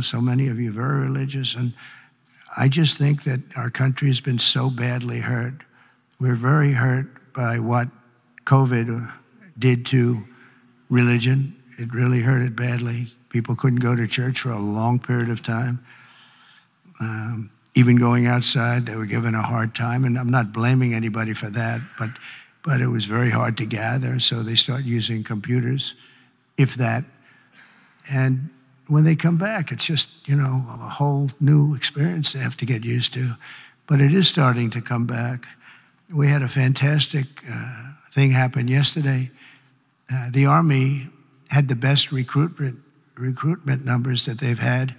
so many of you are very religious, and I just think that our country has been so badly hurt. We're very hurt by what COVID did to religion. It really hurt it badly. People couldn't go to church for a long period of time. Even going outside, they were given a hard time, and I'm not blaming anybody for that, but it was very hard to gather, so they start using computers, if that. And when they come back, it's just, a whole new experience they have to get used to. But it is starting to come back. We had a fantastic thing happen yesterday. The Army had the best recruitment numbers that they've had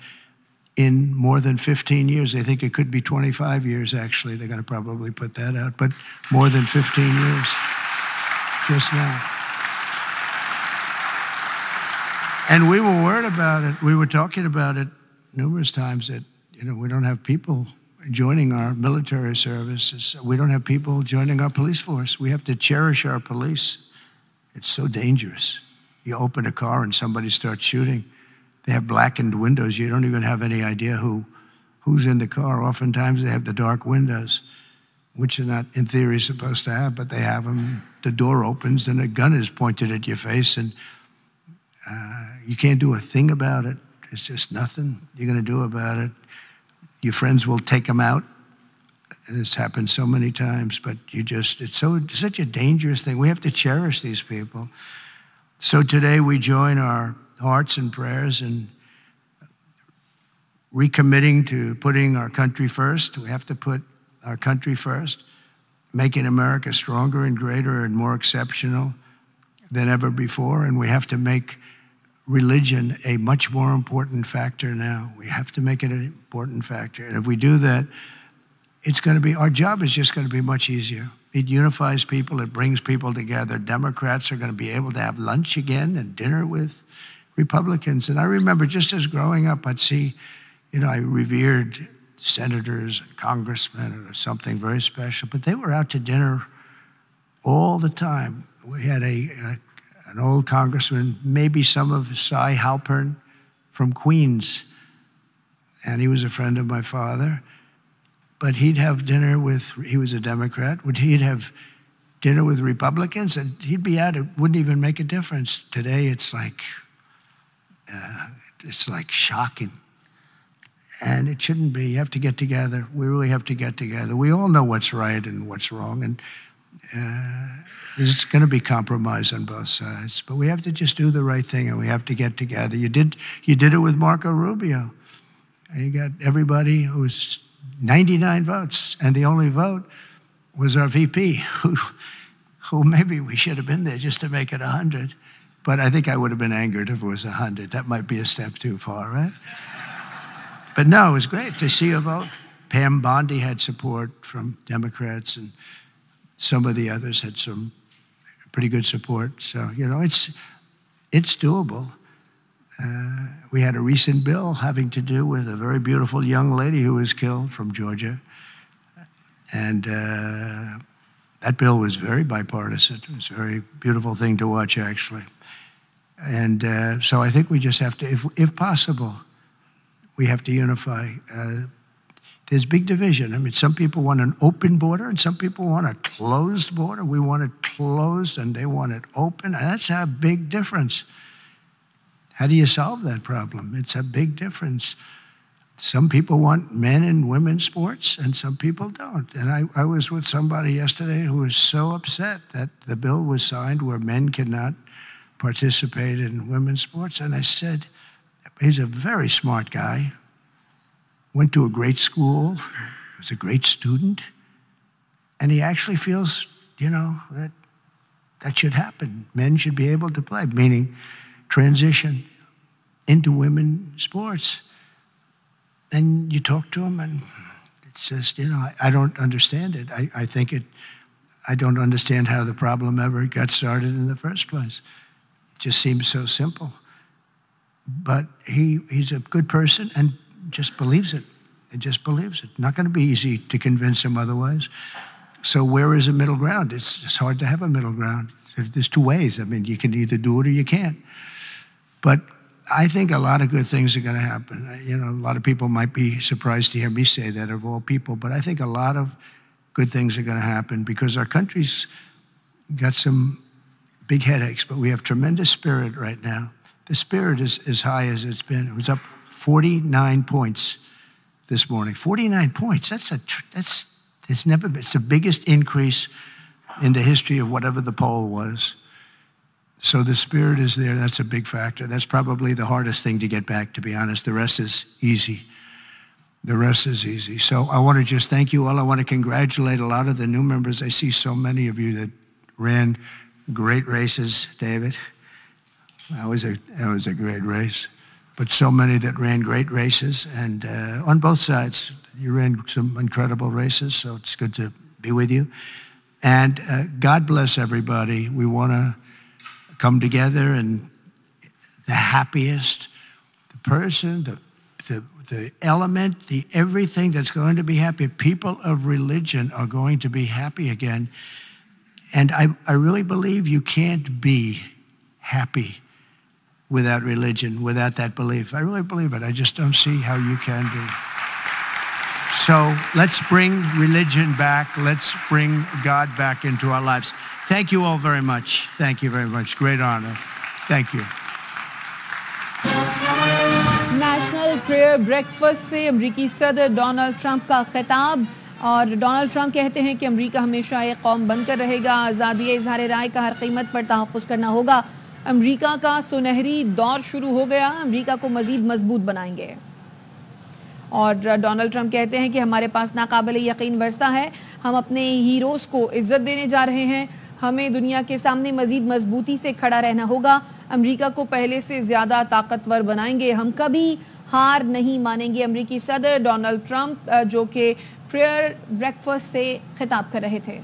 in more than 15 years. They think it could be 25 years, actually. They're going to probably put that out, but more than 15 years just now. And we were worried about it. We were talking about it numerous times that, we don't have people joining our military services. We don't have people joining our police force. We have to cherish our police. It's so dangerous. You open a car and somebody starts shooting. They have blackened windows. You don't even have any idea who's in the car. Oftentimes they have the dark windows, which are not, in theory, supposed to have, but they have them. The door opens and a gun is pointed at your face, and you can't do a thing about it. It's just nothing you're going to do about it. Your friends will take them out. It's happened so many times, but it's such a dangerous thing. We have to cherish these people. So today we join our hearts and prayers and recommitting to putting our country first. We have to put our country first, making America stronger and greater and more exceptional than ever before. And we have to make religion a much more important factor now. We have to make it an important factor. And if we do that, our job is just going to be much easier. It unifies people. It brings people together. Democrats are going to be able to have lunch again and dinner with Republicans. And I remember just as growing up, I'd see, I revered senators and congressmen or something very special, but they were out to dinner all the time. We had an old congressman, maybe some of Cy Halpern from Queens, and he was a friend of my father. But he'd have dinner he was a Democrat, he'd have dinner with Republicans, and he'd be out, it wouldn't even make a difference. Today, it's like shocking. And it shouldn't be. You have to get together. We really have to get together. We all know what's right and what's wrong, and there's going to be compromise on both sides. But we have to just do the right thing, and we have to get together. You did it with Marco Rubio. You got everybody who was 99 votes, and the only vote was our VP, who maybe we should have been there just to make it 100. But I think I would have been angered if it was 100. That might be a step too far, right? But no, it was great to see a vote. Pam Bondi had support from Democrats, and some of the others had some pretty good support. So, it's doable. We had a recent bill having to do with a very beautiful young lady who was killed from Georgia. And that bill was very bipartisan. It was a very beautiful thing to watch, actually. And so I think we just have to, if possible, we have to unify. There's big division. I mean, some people want an open border and some people want a closed border. We want it closed and they want it open. And that's a big difference. How do you solve that problem? It's a big difference. Some people want men and women's sports and some people don't. And I was with somebody yesterday who was so upset that the bill was signed where men cannot participate in women's sports. And I said, he's a very smart guy, went to a great school, was a great student, and he actually feels, that should happen. Men should be able to play, meaning transition into women's sports. And you talk to him and it says, I don't understand it. I don't understand how the problem ever got started in the first place. It just seems so simple. But he's a good person and just believes it. He just believes it. Not going to be easy to convince him otherwise. So where is a middle ground? It's hard to have a middle ground. There's two ways. I mean, you can either do it or you can't. But I think a lot of good things are going to happen. You know, a lot of people might be surprised to hear me say that, of all people, but I think a lot of good things are going to happen because our country's got some big headaches, but we have tremendous spirit right now. The spirit is as high as it's been. It was up 49 points this morning. 49 points. It's the biggest increase in the history of whatever the poll was. So the spirit is there. That's a big factor. That's probably the hardest thing to get back, to be honest. The rest is easy. The rest is easy. So I want to just thank you all. I want to congratulate a lot of the new members. I see so many of you that ran great races, David. That was a great race. But so many that ran great races. And on both sides, you ran some incredible races. So it's good to be with you. And God bless everybody. We want to come together, and the happiest, the person, the element, the everything that's going to be happy. People of religion are going to be happy again. And I really believe you can't be happy without religion, without that belief. I really believe it. I just don't see how you can be. So let's bring religion back. Let's bring God back into our lives. Thank you all very much. Thank you very much. Great honor. Thank you. National prayer breakfast से अमरीकी सदर Donald Trump का खिताब। और Donald Trump कहते हैं कि अमरीका हमेशा एक कौम बनकर रहेगा। आज़ादी इज़हार राय का हर कीमत पर तहफ़्फ़ुज़ करना होगा। अमरीका का सुनहरी दौर शुरू हो गया। अमरीका को मज़ीद मजबूत बनाएंगे। और डोनाल्ड ट्रंप कहते हैं कि हमारे पास नाकाबिल यकीन वर्सा है। हम अपने हीरोज़ को इज़्ज़त देने जा रहे हैं। हमें दुनिया के सामने मज़ीद मजबूती से खड़ा रहना होगा। अमरीका को पहले से ज़्यादा ताकतवर बनाएंगे। हम कभी हार नहीं मानेंगे। अमरीकी सदर डोनाल्ड ट्रंप जो कि प्रेयर ब्रेकफास्ट से खिताब कर रहे थे।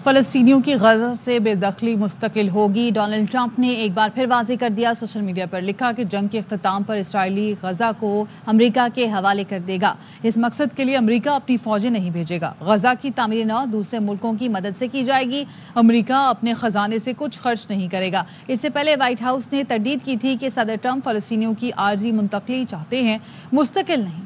फ़लस्तीनियों की गज़ा से बेदखली मुस्तकिल होगी। डोनाल्ड ट्रंप ने एक बार फिर वाज़ेह कर दिया। सोशल मीडिया पर लिखा कि जंग के अख्ताम पर इसराइली गज़ा को अमरीका के हवाले कर देगा। इस मकसद के लिए अमरीका अपनी फ़ौजें नहीं भेजेगा। गज़ा की तामीर नौ दूसरे मुल्कों की मदद से की जाएगी। अमरीका अपने ख़जाने से कुछ खर्च नहीं करेगा। इससे पहले वाइट हाउस ने तरदीद की थी कि सदर ट्रंप फ़लस्तीनियों की आर्जी मुंतकली चाहते हैं, मुस्तकिल नहीं।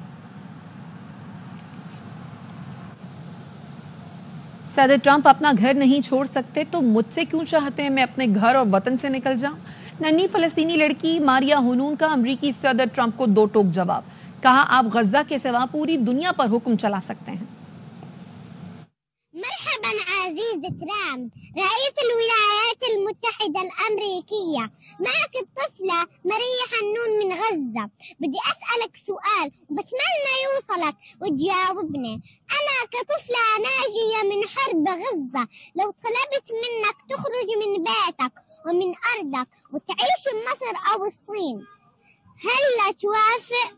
सदर ट्रंप अपना घर नहीं छोड़ सकते तो मुझसे क्यों चाहते हैं मैं अपने घर और वतन से निकल जाऊं? नन्ही फ़लस्तीनी लड़की मारिया हुनून का अमरीकी सदर ट्रंप को दो टोक जवाब। कहा, आप गज़ा के सिवा पूरी दुनिया पर हुक्म चला सकते हैं। مرحبا عزيزي ترامب رئيس الولايات المتحدة الأمريكية. معك الطفلة ماريا حنون من غزة. بدي أسألك سؤال وبتمنى يوصلك وتجاوبني. أنا كطفلة ناجية من حرب غزة لو طلبت منك تخرج من بيتك ومن أرضك وتعيش بمصر أو الصين هل توافق؟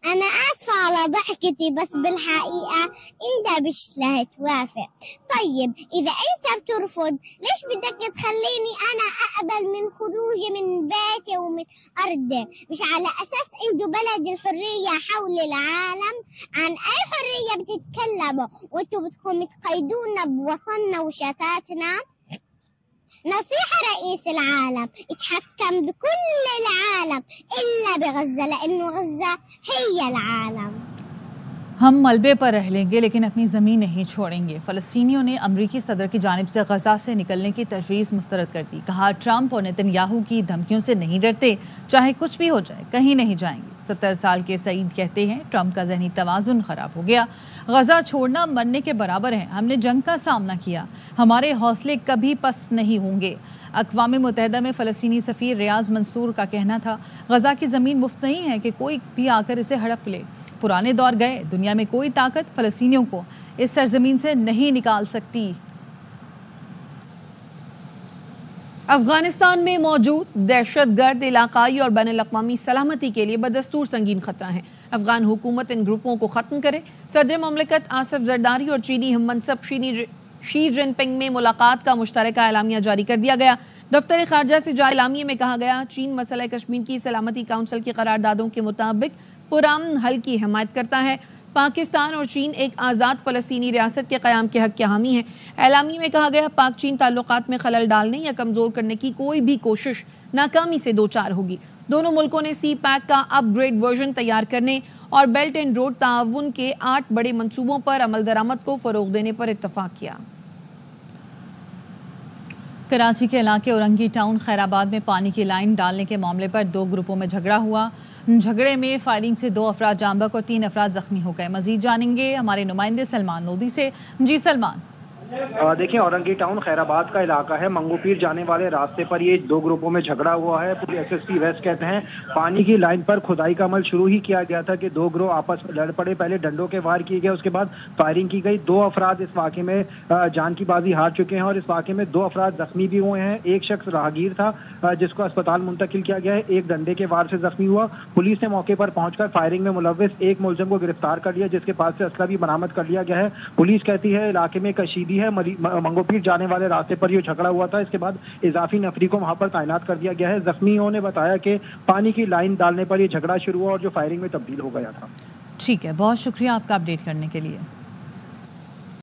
أنا آسفة على ضحكتي بس بالحقيقة أنت مش رح توافق. طيب إذا أنت بترفض ليش بدك تخليني أنا أقبل من خروجي من بيتي ومن أرضي؟ مش على أساس إنه بلد الحرية حول العالم؟ عن أي حرية بتتكلموا وأنتوا بدكم تقيدونا بوطننا وشتاتنا؟ نصيحة رئيس العالم اتحكم بكل العالم إلا بغزة لأنه غزة هي العالम। हम मलबे पर रह लेंगे लेकिन अपनी ज़मीन नहीं छोड़ेंगे। फ़लस्तीनियों ने अमरीकी सदर की जानिब से गज़ा से निकलने की तजवीज़ मुस्तरद कर दी। कहा, ट्रंप और नेतन्याहू की धमकियों से नहीं डरते, चाहे कुछ भी हो जाए कहीं नहीं जाएंगे। 70 साल के सईद कहते हैं, ट्रंप का ज़हनी तवाज़ुन ख़राब हो गया। गज़ा छोड़ना मरने के बराबर है। हमने जंग का सामना किया, हमारे हौसले कभी पस्त नहीं होंगे। अक़वाम मुत्तहिदा में फ़लस्तीनी सफ़ीर रियाज़ मंसूर का कहना था, गज़ा की ज़मीन मुफ्त नहीं है कि कोई भी आकर इसे हड़प ले। पुराने दौर गए, दुनिया में कोई ताकत फ़लस्तीनियों को इस सरजमीन से नहीं निकाल सकती। अफगानिस्तान में मौजूद दहशतगर्द इलाकाई और बैनुल अक़वामी सलामती के लिए बदस्तूर संगीन खतरा है। अफगान हुकूमत इन ग्रुपों को ख़त्म करे। सदर ममलिकत आसिफ जरदारी और चीनी हममनसब शी जिनपिंग में मुलाकात का मुश्तरका एलामिया जारी कर दिया गया। दफ्तर खारजा से जारी एलामिया में कहा गया, चीन मसला कश्मीर की सलामती काउंसिल की करारदादों के मुताबिक पुरअमन हल की हिमायत करता है। पाकिस्तान और चीन एक आज़ाद फ़लस्तीनी रियासत के क़याम के हक़ के हामी हैं। एलामी में कहा गया पाक चीन ताल्लुकात में खलल डालने या कमज़ोर करने की कोई भी कोशिश नाकामी से दो चार होगी। दोनों मुल्कों ने सी पैक का अपग्रेड वर्जन तैयार करने और बेल्ट एंड रोड ताउन के 8 बड़े मंसूबों पर अमल दरामद को फ़रोग़ देने पर इत्तफ़ाक़ किया। कराची के इलाके औरंगी टाउन खैराबाद में पानी की लाइन डालने के मामले पर 2 ग्रुपों में झगड़ा हुआ। झगड़े में फायरिंग से 2 अफराद जाँ बहक और 3 अफराद जख्मी हो गए। मजीद जानेंगे हमारे नुमाइंदे सलमान लोधी से। जी सलमान। देखिए, औरंगी टाउन खैराबाद का इलाका है। मंगोपीर जाने वाले रास्ते पर ये 2 ग्रुपों में झगड़ा हुआ है। पूरे SSP वेस्ट कहते हैं पानी की लाइन पर खुदाई का अमल शुरू ही किया गया था कि 2 ग्रोह आपस में लड़ पड़े। पहले डंडों के वार किए गए, उसके बाद फायरिंग की गई। 2 अफराद इस वाक़े में जान की बाजी हार चुके हैं और इस वाक़े में 2 अफराद जख्मी भी हुए हैं। एक शख्स राहगीर था जिसको अस्पताल मुंतकिल किया गया है। एक डंडे के वार से जख्मी हुआ। पुलिस ने मौके पर पहुंचकर फायरिंग में मुलव्विस एक मुलजिम को गिरफ्तार कर लिया, जिसके पास से असला भी बरामद कर लिया गया है। पुलिस कहती है इलाके में कशीदी है। मंगोपीर जाने वाले रास्ते पर यह झगड़ा हुआ था। इसके बाद इजाफी नफरी को वहां पर तैनात कर दिया गया है। जख्मियों ने बताया कि पानी की लाइन डालने पर यह झगड़ा शुरू हुआ और जो फायरिंग में तब्दील हो गया था। ठीक है, बहुत शुक्रिया आपका अपडेट करने के लिए।